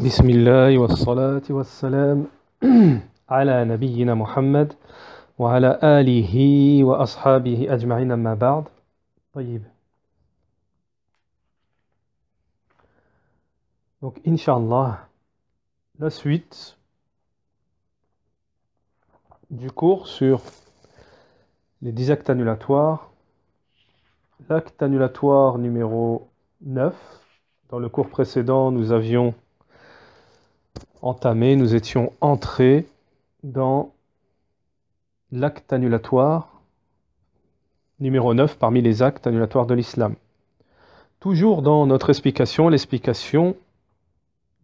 بسم الله والصلاة والسلام على نبينا محمد وعلى آله وأصحابه أجمعين أما بعد. طيب. Donc, Inch'Allah, la suite du cours sur les 10 actes annulatoires. L'acte annulatoire numéro 9. Dans le cours précédent, nous étions entrés dans l'acte annulatoire numéro 9 parmi les actes annulatoires de l'islam. Toujours dans notre l'explication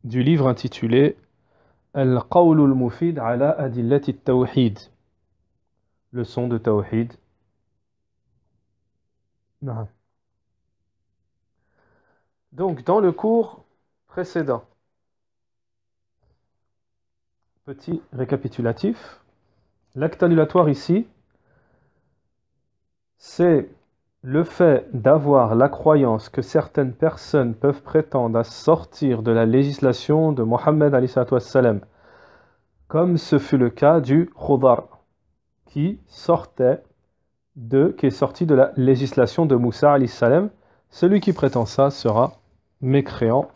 du livre intitulé Al-Qawl al-Mufid ala Adillati al-Tawhid, leçon de Tawhid. Donc, dans le cours précédent, petit récapitulatif, l'acte annulatoire ici, c'est le fait d'avoir la croyance que certaines personnes peuvent prétendre à sortir de la législation de Mohammed ﷺ, comme ce fut le cas du Khudar, qui est sorti de la législation de Moussa ﷺ. Celui qui prétend ça sera mécréant.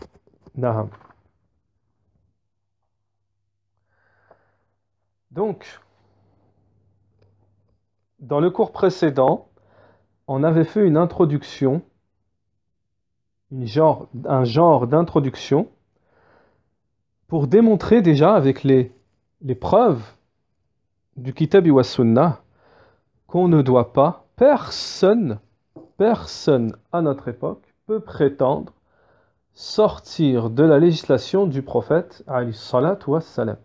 Naham. Donc, dans le cours précédent, on avait fait une introduction, un genre d'introduction, pour démontrer déjà avec les preuves du Kitab wa Sunnah qu'on ne doit pas, personne à notre époque peut prétendre sortir de la législation du prophète alayhi salatu wassalam.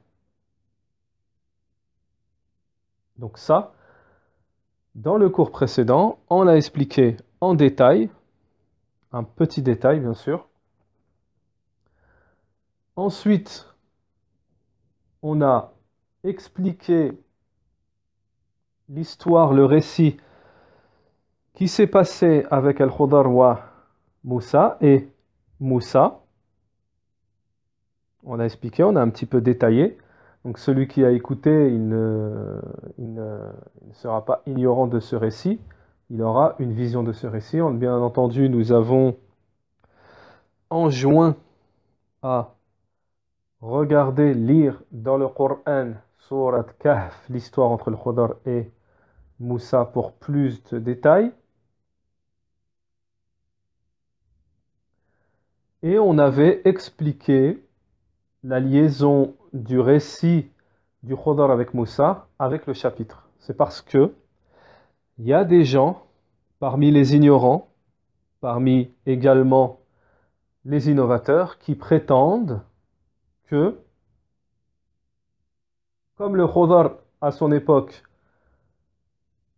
Donc ça, dans le cours précédent, on l'a expliqué en détail, un petit détail bien sûr. Ensuite, on a expliqué l'histoire, le récit qui s'est passé avec Al-Khudar wa Moussa et Moussa. On a expliqué, on a un petit peu détaillé. Donc celui qui a écouté, il ne sera pas ignorant de ce récit. Il aura une vision de ce récit. Bien entendu, nous avons enjoint à regarder, lire dans le Coran, Surat Kahf, l'histoire entre le Khudar et Moussa pour plus de détails. Et on avait expliqué la liaison du récit du Khudar avec Moussa avec le chapitre. C'est parce que il y a des gens parmi les ignorants, parmi également les innovateurs, qui prétendent que, comme le Khudar à son époque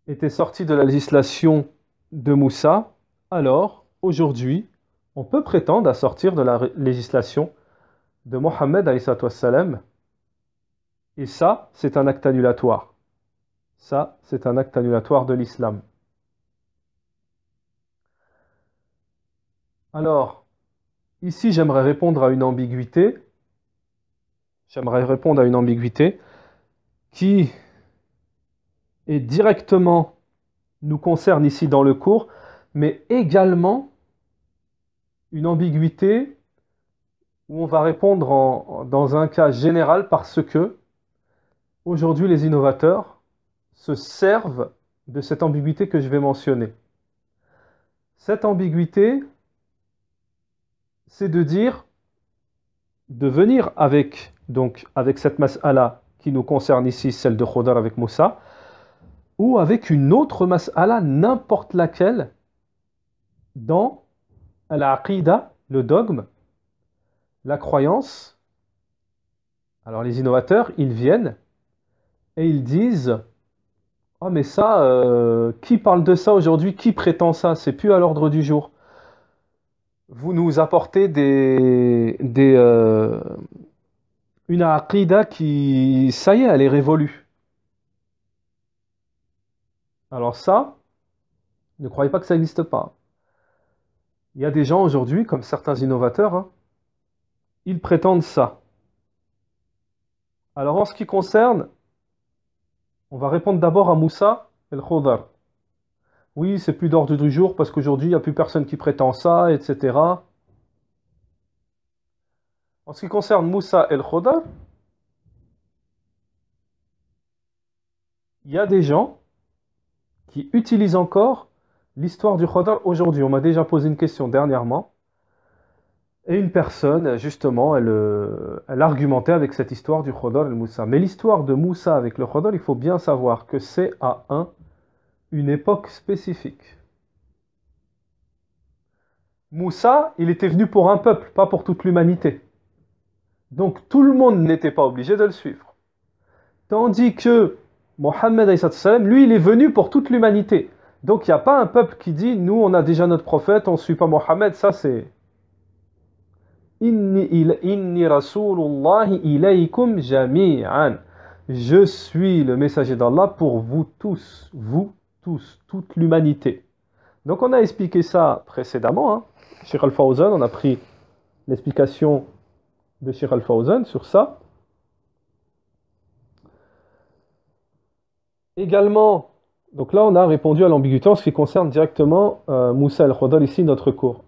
était sorti de la législation de Moussa, alors aujourd'hui on peut prétendre à sortir de la législation de Mohammed ﷺ, et ça c'est un acte annulatoire. Ça c'est un acte annulatoire de l'islam. Alors, ici j'aimerais répondre à une ambiguïté. J'aimerais répondre à une ambiguïté qui est directement nous concerne ici dans le cours, mais également une ambiguïté où on va répondre dans un cas général parce que aujourd'hui les innovateurs se servent de cette ambiguïté que je vais mentionner. Cette ambiguïté, c'est de venir avec cette mas'ala qui nous concerne ici, celle de Khudar avec Moussa, ou avec une autre mas'ala, n'importe laquelle, dans l'aqida, le dogme, la croyance. Alors les innovateurs, ils viennent et ils disent « Oh mais ça, qui parle de ça aujourd'hui? Qui prétend ça? C'est plus à l'ordre du jour. » Vous nous apportez une aqida qui, ça y est, elle est révolue. Alors ça, ne croyez pas que ça n'existe pas. Il y a des gens aujourd'hui, comme certains innovateurs, ils prétendent ça. Alors en ce qui concerne, on va répondre d'abord à Moussa el-Khudar. Oui, c'est plus d'ordre du jour parce qu'aujourd'hui, il n'y a plus personne qui prétend ça, etc. En ce qui concerne Moussa el-Khudar, il y a des gens qui utilisent encore l'histoire du Khudar aujourd'hui. On m'a déjà posé une question dernièrement. Et une personne, justement, elle argumentait avec cette histoire du Khudar et le Moussa. Mais l'histoire de Moussa avec le Khudar, il faut bien savoir que c'est à une époque spécifique. Moussa, il était venu pour un peuple, pas pour toute l'humanité. Donc tout le monde n'était pas obligé de le suivre. Tandis que Mohammed, lui, il est venu pour toute l'humanité. Donc il n'y a pas un peuple qui dit, nous on a déjà notre prophète, on ne suit pas Mohammed, ça c'est... Inni rasulullahi ilaykum jami'an. Je suis le messager d'Allah pour vous tous, toute l'humanité. Donc on a expliqué ça précédemment. Hein. Cheikh Al-Fawzan, on a pris l'explication de Cheikh Al-Fawzan sur ça. Également, donc là on a répondu à l'ambiguïté en ce qui concerne directement Moussa al-Khudar, ici notre cours.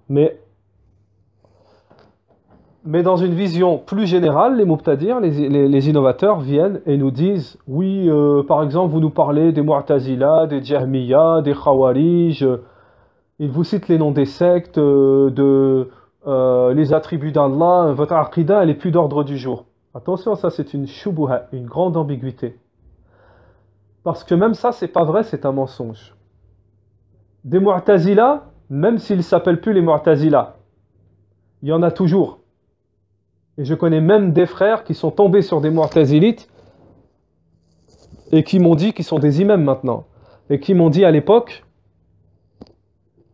Mais dans une vision plus générale, les Mubtadir, les innovateurs viennent et nous disent, oui, par exemple, vous nous parlez des Mu'tazila, des Jahmiya, des Khawarij, ils vous citent les noms des sectes, les attributs d'Allah, votre aqida, elle est plus d'ordre du jour. Attention, ça c'est une shubuha, une grande ambiguïté. Parce que même ça, c'est pas vrai, c'est un mensonge. Des Mu'tazila, même s'ils ne s'appellent plus les Mu'tazila, il y en a toujours. Et je connais même des frères qui sont tombés sur des Mu'tazilites et qui m'ont dit qu'ils sont des imams maintenant. Et qui m'ont dit à l'époque,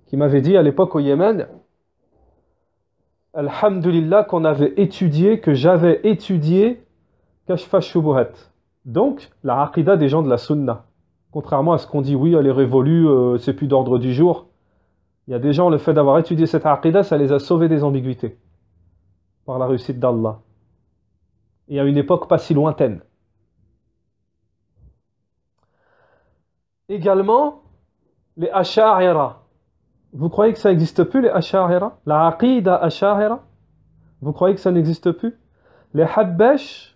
qui m'avaient dit à l'époque au Yémen, Alhamdulillah qu'on avait étudié, que j'avais étudié Kashfa Shubuhat. Donc, la aqida des gens de la Sunna. Contrairement à ce qu'on dit, oui, elle est révolue, c'est plus d'ordre du jour. Il y a des gens, le fait d'avoir étudié cette aqida, ça les a sauvés des ambiguïtés. Par la réussite d'Allah. Et à une époque pas si lointaine. Également, les Asha'ira. Vous croyez que ça n'existe plus, les Asha'ira? La Aqida Asha'ira? Vous croyez que ça n'existe plus? Les Habbash,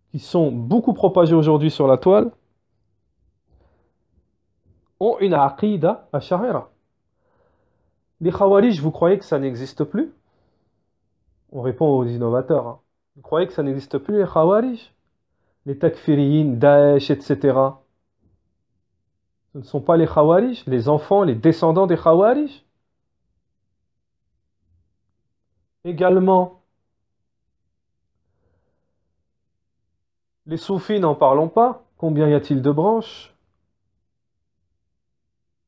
qui sont beaucoup propagés aujourd'hui sur la toile, ont une Aqida Asha'ira. Les Khawarij, vous croyez que ça n'existe plus? On répond aux innovateurs. Hein. Vous croyez que ça n'existe plus, les Khawarij? Les Takfiriyin, Daesh, etc. Ce ne sont pas les Khawarij, les enfants, les descendants des Khawarij? Également, les Soufis, n'en parlons pas. Combien y a-t-il de branches?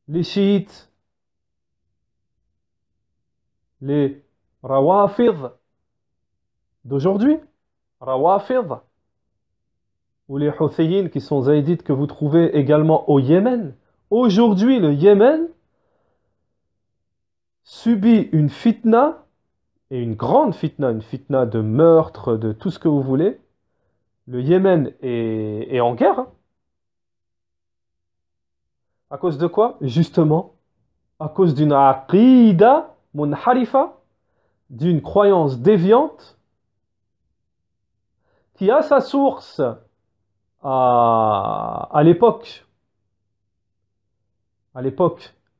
Les Chiites, les Rawafid d'aujourd'hui, Rawafid, ou les Huthiyin qui sont zaïdites que vous trouvez également au Yémen. Aujourd'hui, le Yémen subit une fitna, et une grande fitna, une fitna de meurtre, de tout ce que vous voulez. Le Yémen est en guerre. Hein. À cause de quoi? Justement, à cause d'une aqida munharifa, d'une croyance déviante, qui a sa source à l'époque,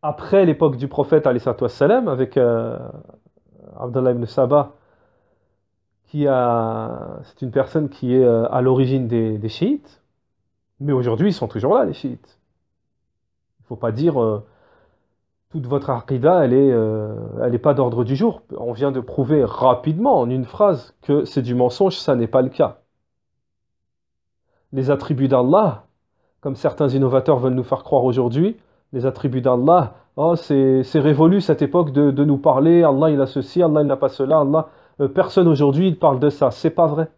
après l'époque du prophète alayhi salam, avec Abdallah ibn Saba, c'est une personne qui est à l'origine des chiites, mais aujourd'hui ils sont toujours là, les chiites. Il ne faut pas dire toute votre aqida, elle est pas d'ordre du jour. On vient de prouver rapidement, en une phrase, que c'est du mensonge, ça n'est pas le cas. Les attributs d'Allah, comme certains innovateurs veulent nous faire croire aujourd'hui, les attributs d'Allah, oh, c'est révolu cette époque de nous parler, Allah il a ceci, Allah il n'a pas cela, Allah, personne aujourd'hui il parle de ça, c'est pas vrai.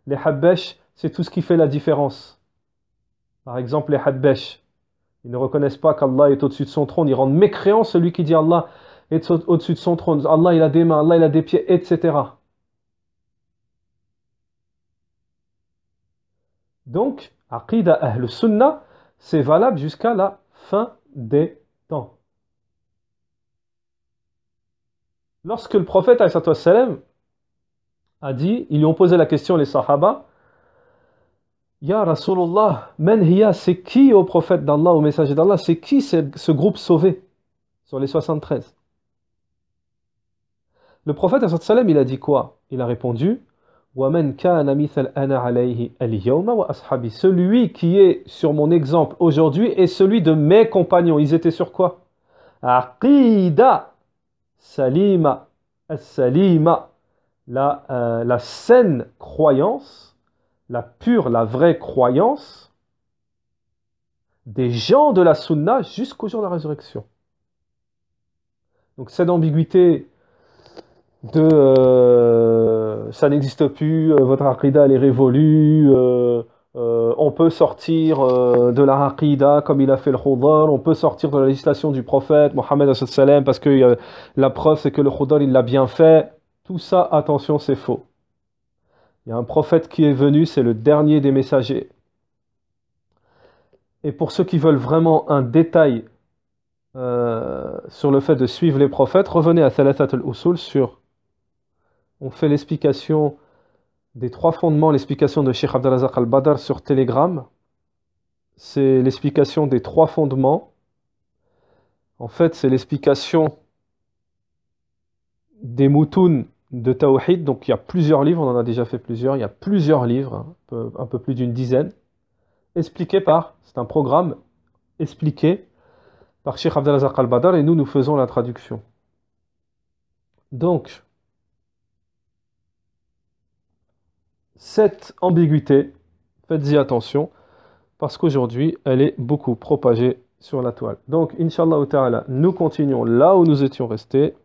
Les Habbash, c'est tout ce qui fait la différence. Par exemple, les Habbash, ils ne reconnaissent pas qu'Allah est au-dessus de son trône, ils rendent mécréant celui qui dit Allah est au-dessus de son trône, Allah il a des mains, Allah il a des pieds, etc. Donc, Aqida Ahl Sunnah, c'est valable jusqu'à la fin des temps. Lorsque le prophète a dit, ils lui ont posé la question, les Sahaba, Ya Rasulullah, man hiya, c'est qui au prophète d'Allah, au messager d'Allah, c'est qui ce groupe sauvé sur les 73? Le prophète il a dit quoi? Il a répondu, وَمَنْ كَانَ مِثَلْ أَنَا عَلَيْهِ الْيَوْمَ وَأَصْحَابِي. Celui qui est sur mon exemple aujourd'hui est celui de mes compagnons. Ils étaient sur quoi? Aqida salima, as-salima, la saine croyance, la pure, la vraie croyance des gens de la sunna jusqu'au jour de la résurrection. Donc cette ambiguïté de ça n'existe plus, votre aqida elle est révolue, on peut sortir de la aqida comme il a fait le Khudar, on peut sortir de la législation du prophète Mohammed parce que la preuve c'est que le Khudar il l'a bien fait. Tout ça, attention, c'est faux. Il y a un prophète qui est venu, c'est le dernier des messagers. Et pour ceux qui veulent vraiment un détail sur le fait de suivre les prophètes, revenez à Thalathat al-Usul on fait l'explication des 3 fondements, l'explication de Cheikh Abdelrazak al-Badr sur Telegram. C'est l'explication des 3 fondements. En fait, c'est l'explication des moutoun de Tawhid. Donc il y a plusieurs livres, on en a déjà fait plusieurs. Il y a plusieurs livres, un peu plus d'une dizaine, c'est un programme expliqué par Cheikh Abdelrazak al-Badr et nous faisons la traduction. Donc, cette ambiguïté, faites-y attention, parce qu'aujourd'hui, elle est beaucoup propagée sur la toile. Donc, Inch'Allah ta'ala, nous continuons là où nous étions restés.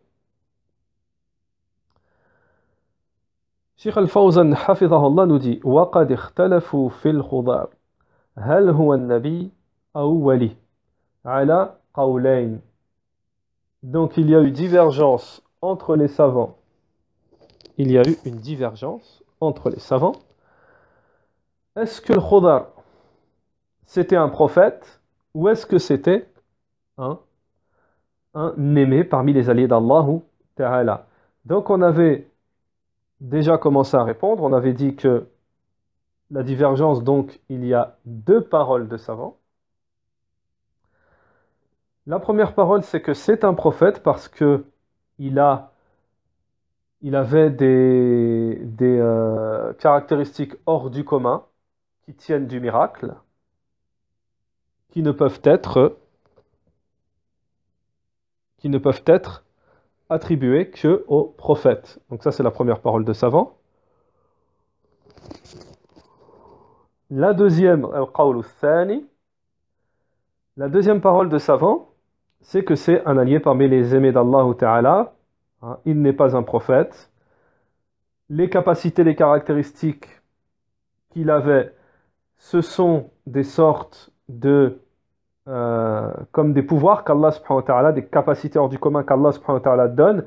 Cheikh Al-Fawzan, hafidhahullah, nous dit وَقَدْ اخْتَلَفُوا فِي الْخُضَارِ هَلْ هُوَ النَّبِي أَوْ وَلِي عَلَى قَوْلَيْنِ. Donc, il y a eu divergence entre les savants. Il y a eu une divergence entre les savants. Est-ce que le Khudar c'était un prophète ou est-ce que c'était un aimé parmi les alliés d'Allah Ta'ala? Donc on avait déjà commencé à répondre, on avait dit que la divergence, donc il y a 2 paroles de savants. La première parole c'est que c'est un prophète parce que il avait des caractéristiques hors du commun qui tiennent du miracle, qui ne peuvent être attribués que aux prophètes. Donc ça c'est la première parole de savant. La deuxième parole de savant, c'est que c'est un allié parmi les aimés d'Allah Ta'ala. Il n'est pas un prophète. Les capacités, les caractéristiques qu'il avait, ce sont des sortes de comme des pouvoirs qu'Allah subhanahu wa ta'ala, des capacités hors du commun qu'Allah subhanahu wa ta'ala donne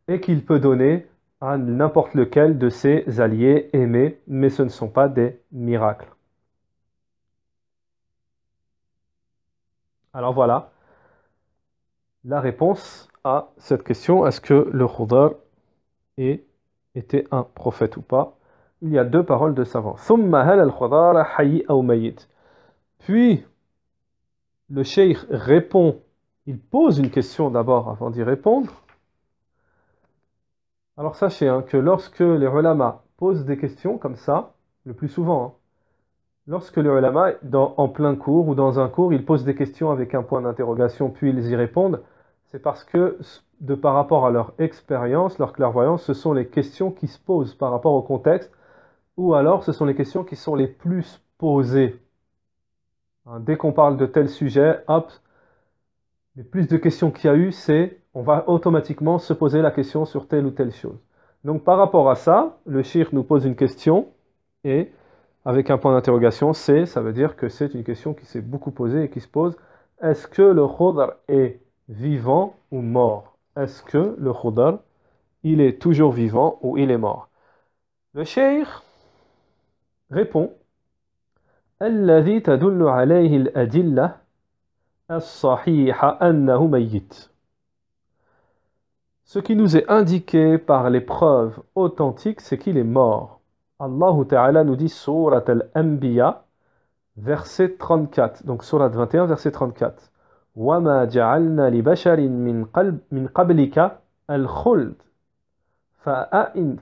et qu'il peut donner à n'importe lequel de ses alliés aimés, mais ce ne sont pas des miracles. Alors voilà la réponse à cette question, est-ce que le Khudar était un prophète ou pas? Il y a 2 paroles de savants. Puis le cheikh répond, il pose une question d'abord avant d'y répondre. Alors sachez que lorsque les ulama posent des questions comme ça, le plus souvent, lorsque les ulama, en plein cours ou dans un cours, ils posent des questions avec un point d'interrogation, puis ils y répondent, c'est parce que, par rapport à leur expérience, leur clairvoyance, ce sont les questions qui se posent par rapport au contexte, ou alors ce sont les questions qui sont les plus posées. Dès qu'on parle de tel sujet, hop, les plus de questions qu'il y a eu, on va automatiquement se poser la question sur telle ou telle chose. Donc par rapport à ça, le cheikh nous pose une question, et avec un point d'interrogation, ça veut dire que c'est une question qui s'est beaucoup posée et qui se pose. Est-ce que le Khudar est vivant ou mort? Est-ce que le Khudar, il est toujours vivant ou il est mort? Le cheikh répond الذي تدل عليه الأدلة الصحيحة أنه ميت. Ce qui nous est indiqué par les preuves authentiques, c'est qu'il est mort. Allah Ta'ala nous dit Surat al-Anbiya, verset 34. Donc Surat 21, verset 34. وَمَا جَعَلْنَا لِبَشَرٍ مِّن قَبْلِكَ الْخُلْدَ فَإِن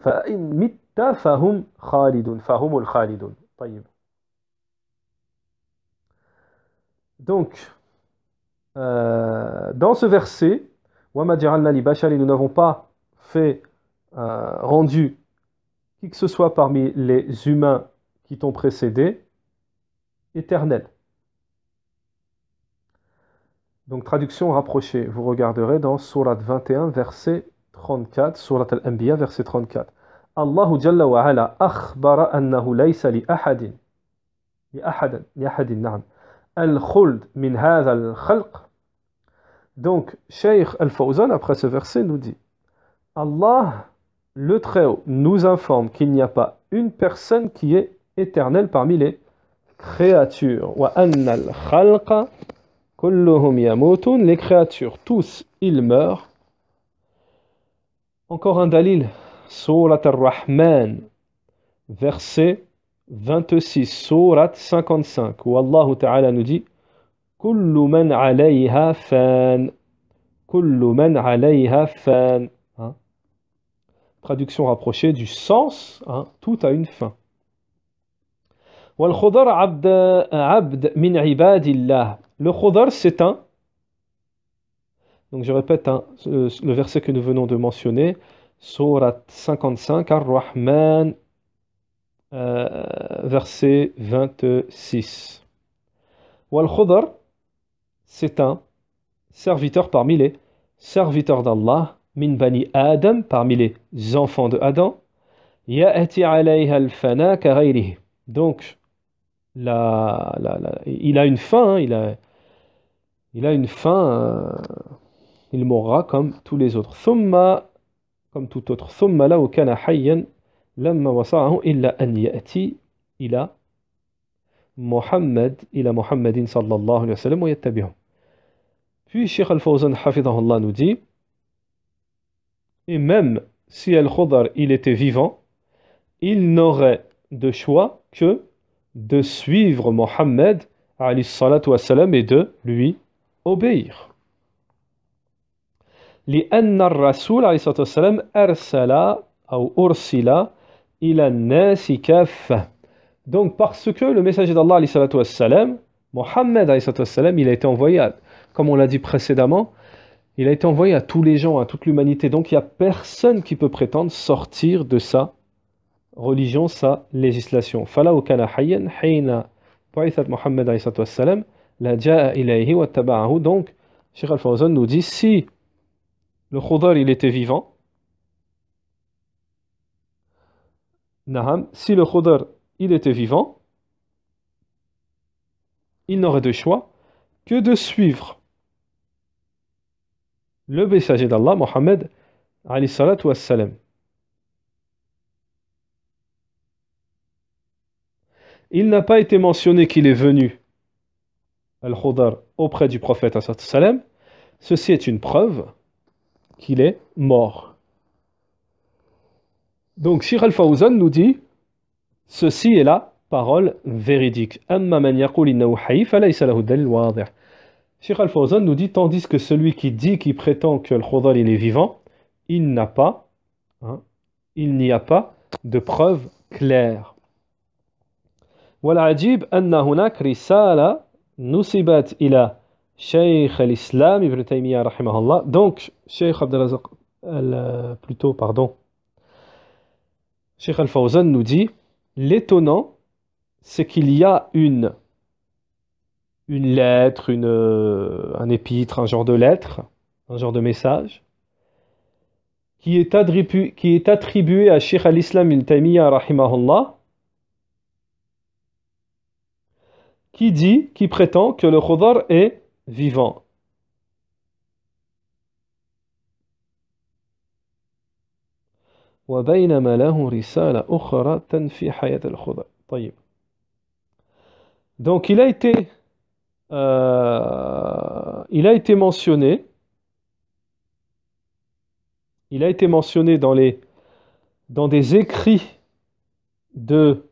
مِتَّ فَهُمْ خَالِدُونَ فَهُمُ الْخَالِدُونَ. طيب. Donc, dans ce verset, وَمَا جَعَلْنَا لِبَشَرٍ, nous n'avons pas fait rendu qui que ce soit parmi les humains qui t'ont précédé éternel. Donc traduction rapprochée, vous regarderez dans Surat 21, verset 34, Surat al-Anbiya, verset 34. Allah Jalla wa Ala akhbara annahu laysa li ahadin na'am al-khuld min hadha al-khalq. Donc Cheikh Al-Fawzan après ce verset nous dit Allah le Très-Haut nous informe qu'il n'y a pas une personne qui est éternelle parmi les créatures. Wa anna al-khalqa kulluhum yamutun, les créatures tous ils meurent. Encore un dalil, Surat Ar-Rahman, verset 26, Surat 55, où Allah Ta'ala nous dit Kullu man alayha fan. Kullu man alayha fan. Traduction rapprochée du sens, tout a une fin. Wal khudar abd min ibadillah. Le khudar c'est un. Donc je répète le verset que nous venons de mentionner, Surat 55, Ar-Rahman, verset 26. Wal khudar, c'est un serviteur parmi les serviteurs d'Allah, min bani Adam, parmi les enfants de Adam, ya'ati alayha al-fana ka ghayrihi. Donc, il a une fin, il a une fin, il mourra comme tous les autres. Thumma, comme tout autre. Thumma law kana hayyan lamma wasa'ahu illa an ya'ti ila Muhammad, ila Muhammadin sallallahu alayhi wa sallam wa yattabi'hu. Puis Cheikh Al-Fawzan hafidahullah nous dit, et même si Al-Khudar il était vivant, il n'aurait de choix que de suivre Mohammed alayhi salatu wa salam et de lui obéir. لأن الرسول عليه الصلاة والسلام أرسل أو أرسل إلى الناس كافة. Donc parce que le messager d'Allah alayhi salatu wa salam, Mohammed alayhi salatu wa salam, il a été envoyé, comme on l'a dit précédemment, il a été envoyé à tous les gens, à toute l'humanité. Donc il n'y a personne qui peut prétendre sortir de sa religion, sa législation. فَلَوْ كَانَ حَيًّا حِينَ بُعِثَتْ مُحَمَّدٍ alayhi salatu wa salam لَجَاءَ إِلَيْهِ وَاتَّبَعَهُ. Donc Cheikh Al-Fawzan nous dit, si le Khudar il était vivant, si le Khudar il était vivant, il n'aurait de choix que de suivre le messager d'Allah, Mohammed alayhi salatu wa salam. Il n'a pas été mentionné qu'il est venu, Al-Khudar, auprès du prophète alayhi salatu wa salam. Ceci est une preuve qu'il est mort. Donc Cheikh Al-Fawzan nous dit, ceci est la parole véridique. Amma man yaqul innahu hayy falaysa lahu dalil wadih. Cheikh Al-Fawzan nous dit, tandis que celui qui dit, qui prétend que le Khudar il est vivant, il n'y a pas de preuve claire. والعجيب أن هناك رسالة نسبت إلى شيخ الإسلام ابن تيمية رحمه الله. Donc Cheikh Abdelrazak, plutôt pardon, Cheikh Al-Fawzan nous dit, l'étonnant c'est qu'il y a une lettre, un épître, un genre de lettre, un genre de message qui est attribué à Cheikh al-Islam ibn Taymiyyah rahimahullah, qui prétend que le Khudar est vivant. وبينما له رسالة أخرى تنفي حياة الخضر. طيب. Donc il a été mentionné dans des écrits de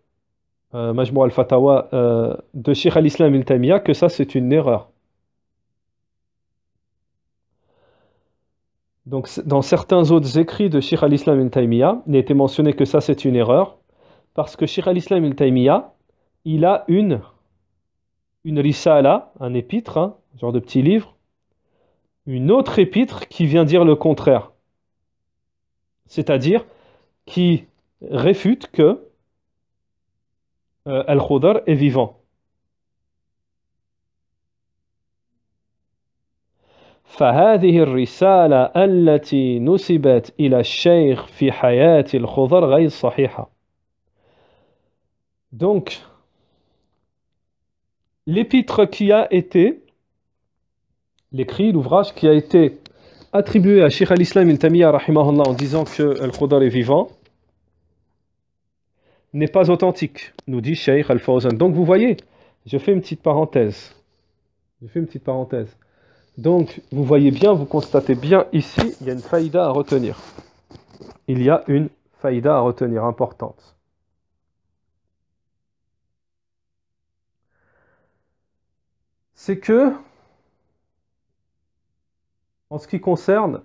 Majmou al-Fatawa de Cheikh al-Islam Ibn Taymiyyah que ça c'est une erreur. Donc dans certains autres écrits de Cheikh al-Islam Ibn Taymiyyah, il a été mentionné que ça c'est une erreur parce que Cheikh al-Islam Ibn Taymiyyah, il a une risala, un épître, hein, genre de petit livre, une autre épître qui vient dire le contraire. C'est-à-dire qui réfute que Al-Khudar est vivant. فهذه الرسالة التي نسبت إلى الشيخ في حياة الخضر غير صحيحة. Donc, l'épître qui a été, l'écrit, l'ouvrage qui a été attribué à Cheikh al-Islam Ibn Taymiyyah rahimahullah en disant que Al-Khudar est vivant, n'est pas authentique, nous dit Cheikh Al-Fawzan. Donc vous voyez, je fais une petite parenthèse. Donc vous voyez bien, vous constatez bien ici, il y a une faïda à retenir. Il y a une faïda à retenir importante. C'est que, en ce qui concerne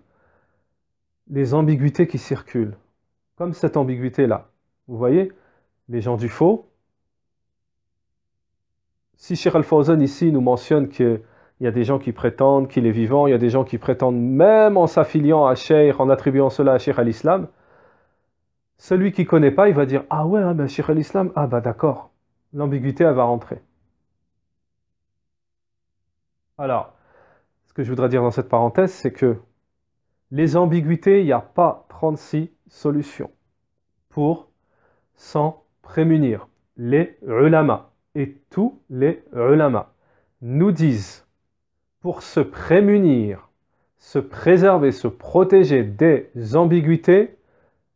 les ambiguïtés qui circulent, comme cette ambiguïté-là, vous voyez, les gens du faux, si Cheikh Al-Fawzan ici nous mentionne qu'il y a des gens qui prétendent qu'il est vivant, il y a des gens qui prétendent, même en s'affiliant à Cheikh, en attribuant cela à Cheikh Al-Islam, celui qui ne connaît pas, il va dire « Ah ouais, ben Cheikh Al-Islam, ah bah d'accord, l'ambiguïté, elle va rentrer. » Alors, ce que je voudrais dire dans cette parenthèse, c'est que les ambiguïtés, il n'y a pas 36 solutions pour s'en prémunir. Les ulama et tous les ulama nous disent, pour se prémunir, se préserver, se protéger des ambiguïtés,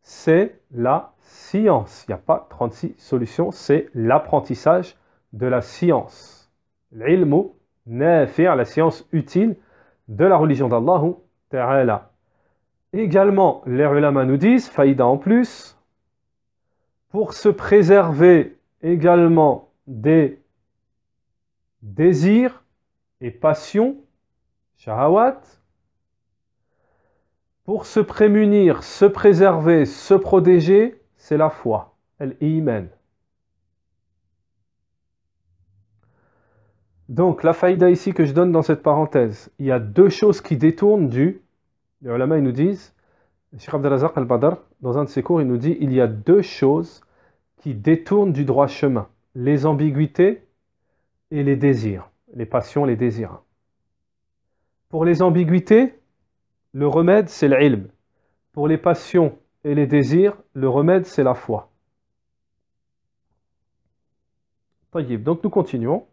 c'est la science. Il n'y a pas 36 solutions, c'est l'apprentissage de la science. L'ilmu nafi', la science utile de la religion d'Allah Ta'ala. Également, les ulama nous disent, faïda en plus, pour se préserver également des désirs et passions, shahawat, pour se prémunir, se préserver, se protéger, c'est la foi, l'iman. Donc, la faïda ici que je donne dans cette parenthèse, il y a deux choses qui détournent les ulama, ils nous disent, Cheikh Abdelrazak al-Badr, dans un de ses cours, il nous dit, il y a deux choses qui détournent du droit chemin, les ambiguïtés et les désirs, les passions, les désirs. Pour les ambiguïtés, le remède, c'est l'ilm. Pour les passions et les désirs, le remède, c'est la foi. Donc nous continuons.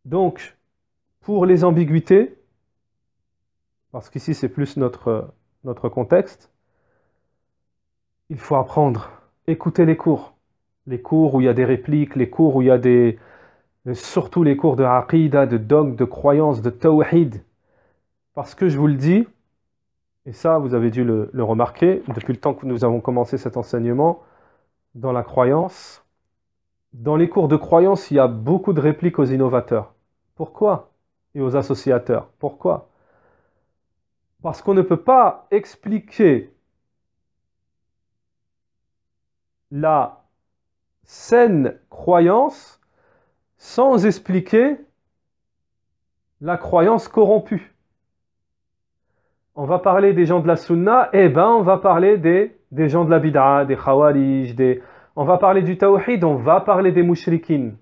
Donc, pour les ambiguïtés, parce qu'ici c'est plus notre contexte, il faut apprendre, écouter les cours où il y a des répliques, les cours où il y a surtout les cours de aqidah, de dogme, de croyance, de tawhid. Parce que je vous le dis, et ça vous avez dû le remarquer, depuis le temps que nous avons commencé cet enseignement, dans la croyance, dans les cours de croyance, il y a beaucoup de répliques aux innovateurs. Pourquoi? Et aux associateurs. Pourquoi? Parce qu'on ne peut pas expliquer la saine croyance sans expliquer la croyance corrompue. On va parler des gens de la sunna, on va parler des gens de la bid'a, des khawarij, on va parler du tawhid, on va parler des mushrikin.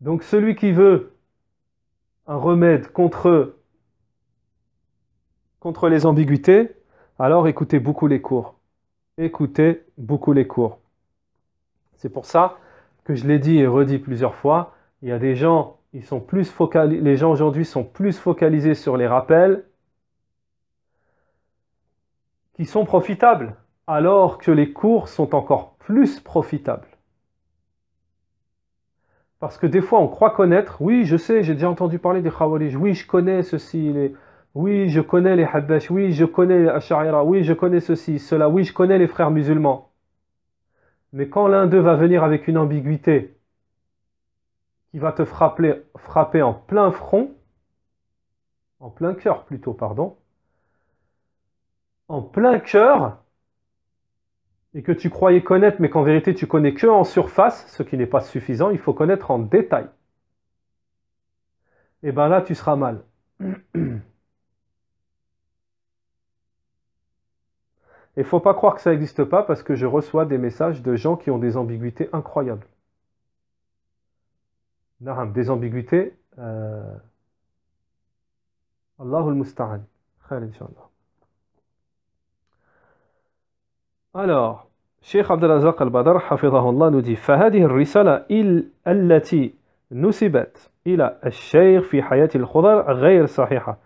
Donc celui qui veut un remède contre les ambiguïtés, alors écoutez beaucoup les cours. Écoutez beaucoup les cours. C'est pour ça que je l'ai dit et redit plusieurs fois, il y a des gens, les gens aujourd'hui sont plus focalisés sur les rappels qui sont profitables, alors que les cours sont encore plus profitables. Parce que des fois, on croit connaître. Oui, je sais, j'ai déjà entendu parler des Khawarij. Oui, je connais ceci. Oui, je connais les Habbash. Oui, je connais les Ash'aira. Oui, je connais ceci, cela. Oui, je connais les frères musulmans. Mais quand l'un d'eux va venir avec une ambiguïté qui va te frapper en plein front, en plein cœur plutôt, pardon, en plein cœur, et que tu croyais connaître, mais qu'en vérité tu connais que en surface, ce qui n'est pas suffisant, il faut connaître en détail. Et bien là, tu seras mal. Il ne faut pas croire que ça n'existe pas, parce que je reçois des messages de gens qui ont des ambiguïtés incroyables. Des ambiguïtés. Allahul Musta'an. Khair, Inch'Allah. Alors, Cheikh Abdelazaq al-Badr, hafidhahullah, nous dit فهذه الرسالة التي نسبت إلى الشيخ في حياة الخضر غير صحيحة.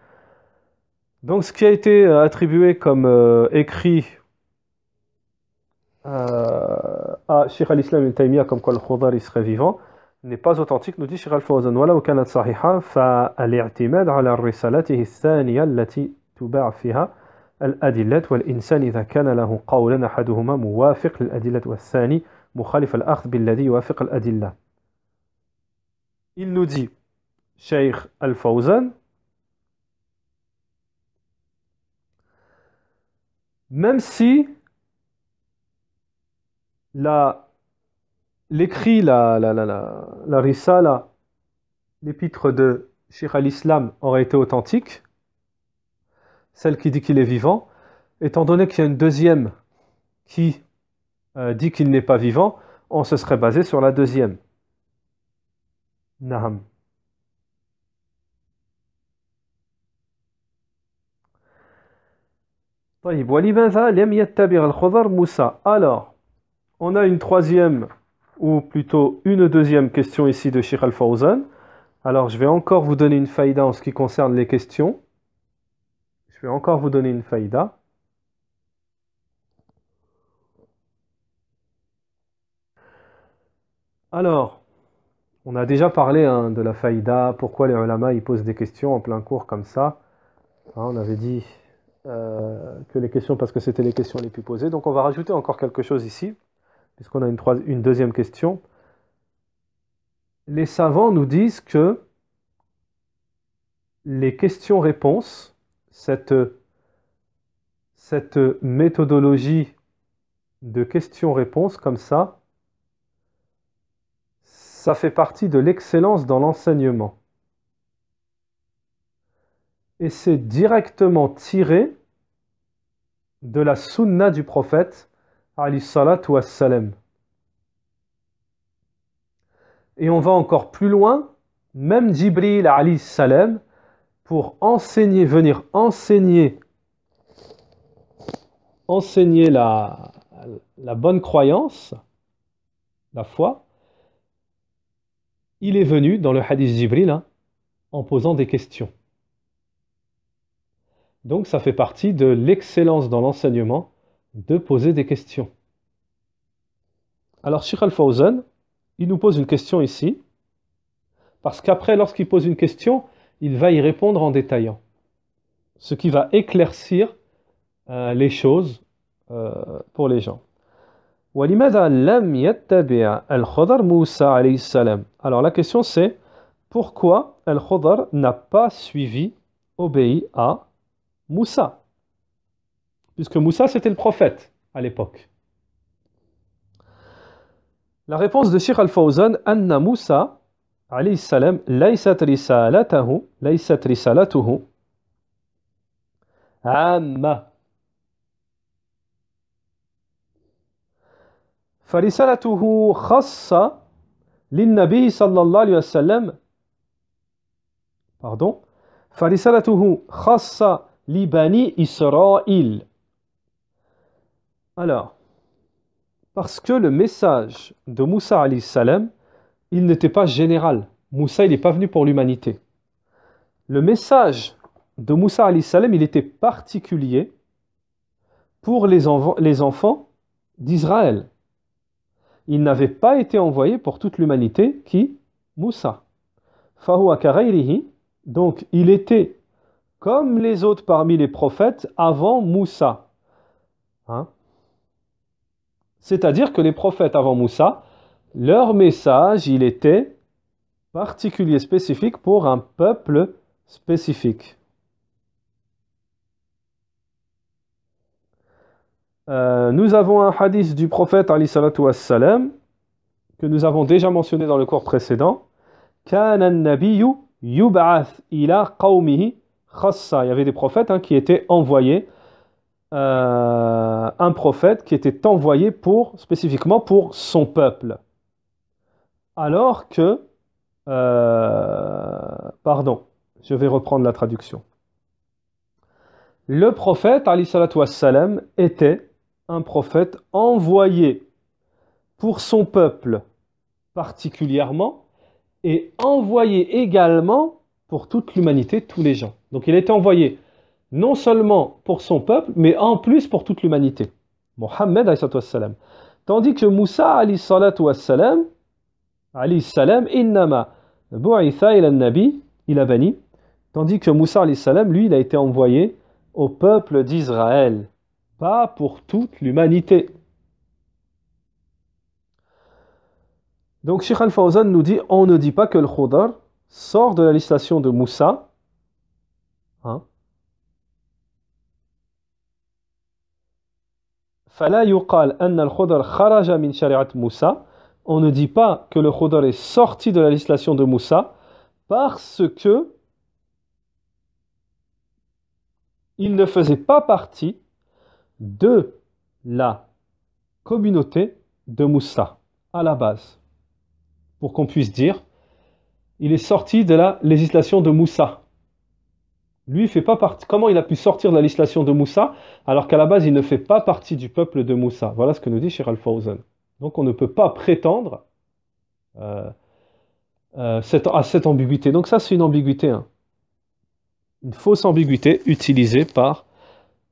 Donc, ce qui a été attribué comme écrit à Cheikh al-Islam ibn Taymiyyah, comme quoi le Khudar il serait vivant, n'est pas authentique, nous dit Cheikh al-Fawzan. ولو كانت صحيحة فالاعتماد على رسالته الثانية التي تباع فيها الأدلة والإنسان إذا كان له قولا أحدهما موافق للأدلة والثاني مخالف الأخذ بالذي يوافق الأدلة. Il nous dit, Cheikh Al-Fawzan, même si l'écrit, la risala, l'épître de Cheikh al-Islam aurait été authentique, celle qui dit qu'il est vivant, étant donné qu'il y a une deuxième qui dit qu'il n'est pas vivant, on se serait basé sur la deuxième. Naham. Alors, on a une troisième, ou plutôt une deuxième question ici de Cheikh Al-Fawzan. Alors, je vais encore vous donner une faïda en ce qui concerne les questions. Je vais encore vous donner une faïda. Alors, on a déjà parlé de la faïda, pourquoi les ulama ils posent des questions en plein cours comme ça. On avait dit que les questions, parce que c'était les questions les plus posées. Donc on va rajouter encore quelque chose ici, puisqu'on a une deuxième question. Les savants nous disent que les questions-réponses, cette méthodologie de questions-réponses comme ça fait partie de l'excellence dans l'enseignement. Et c'est directement tiré de la sunna du prophète, alayhi salatu wassalam. Et on va encore plus loin, même Jibril alayhi salam, pour venir enseigner la bonne croyance, la foi, il est venu dans le hadith Jibril en posant des questions. Donc ça fait partie de l'excellence dans l'enseignement de poser des questions. Alors Cheikh Al-Fawzan, il nous pose une question ici, parce qu'après, lorsqu'il pose une question, il va y répondre en détaillant, ce qui va éclaircir les choses pour les gens. وَلِمَاذَا لَمْ يَتَّبِعْ الْخُضَرْ مُوسَى عَلَيْهِ السَّلَامِ. Alors la question c'est, pourquoi Al-Khudar n'a pas obéi à Moussa? Puisque Moussa c'était le prophète à l'époque. La réponse de Cheikh Al-Fawzan, Anna Moussa alayhi salam laysat risalatuhu amma. فرسالته خاصة للنبي صلى الله عليه وسلم فرسالته خاصة لبني إسرائيل. Alors, parce que le message de Moussa alayhi salam, il n'était pas général. Moussa, il n'est pas venu pour l'humanité. Le message de Moussa alayhi salam, il était particulier pour les enfants d'Israël. Il n'avait pas été envoyé pour toute l'humanité qui Moussa. Fahuwa karayrihi, donc il était comme les autres parmi les prophètes avant Moussa. Hein? C'est-à-dire que les prophètes avant Moussa, leur message, il était particulier, spécifique pour un peuple spécifique. Nous avons un hadith du prophète alayhi salatu wassalam, que nous avons déjà mentionné dans le cours précédent. Kana an-nabiyyu yub'ath ila qawmihi khassa. Il y avait des prophètes qui étaient envoyés. Un prophète qui était envoyé spécifiquement pour son peuple. Alors que, pardon, je vais reprendre la traduction. Le prophète, alayhi salatu wassalam, était un prophète envoyé pour son peuple particulièrement et envoyé également pour toute l'humanité, tous les gens. Donc il était envoyé non seulement pour son peuple, mais en plus pour toute l'humanité. Mohammed, alayhi salatu wassalam. Tandis que Moussa, alayhi salatu wassalam, innama bu'itha ila nabi ila bani. Tandis que Moussa, alayhi salam, lui, il a été envoyé au peuple d'Israël, pas pour toute l'humanité. Donc Cheikh Al-Fawzan nous dit, on ne dit pas que le Khudar sort de la législation de Moussa. فلا يقال أن الخضر خرج من شريعة موسى. On ne dit pas que le Khudar est sorti de la législation de Moussa parce que il ne faisait pas partie de la communauté de Moussa à la base. Pour qu'on puisse dire, il est sorti de la législation de Moussa. Lui, il fait pas partie. Comment il a pu sortir de la législation de Moussa alors qu'à la base, il ne fait pas partie du peuple de Moussa? Voilà ce que nous dit Cheikh Al-Fawzan. Donc, on ne peut pas prétendre à cette ambiguïté. Donc, ça, c'est une ambiguïté. Une fausse ambiguïté utilisée par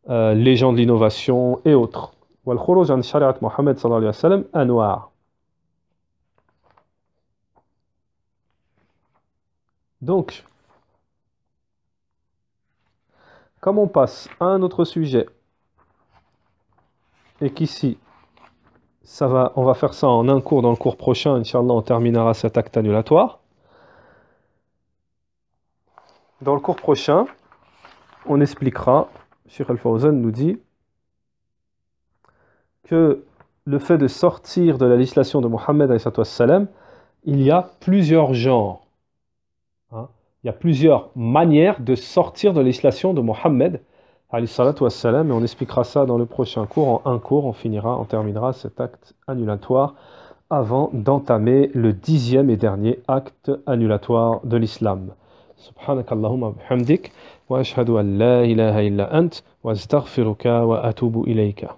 les gens de l'innovation et autres. Wal-khuruj an shari'at Muhammad sallallahu alayhi wa sallam anwa'. Donc, comme on passe à un autre sujet, et qu'ici, on va faire ça en un cours, dans le cours prochain, Inch'Allah, on terminera cet acte annulatoire. Dans le cours prochain, on expliquera, Cheikh Al-Fawzan nous dit, que le fait de sortir de la législation de Mohammed, il y a plusieurs genres. Il y a plusieurs manières de sortir de la législation de Mohammed, et on expliquera ça dans le prochain cours. En un cours, on terminera cet acte annulatoire avant d'entamer le 10e et dernier acte annulatoire de l'islam. Subhanakallahumma bihamdik wa ashhadu an la ilaha illa ant wa astaghfiruka wa atubu ilayka.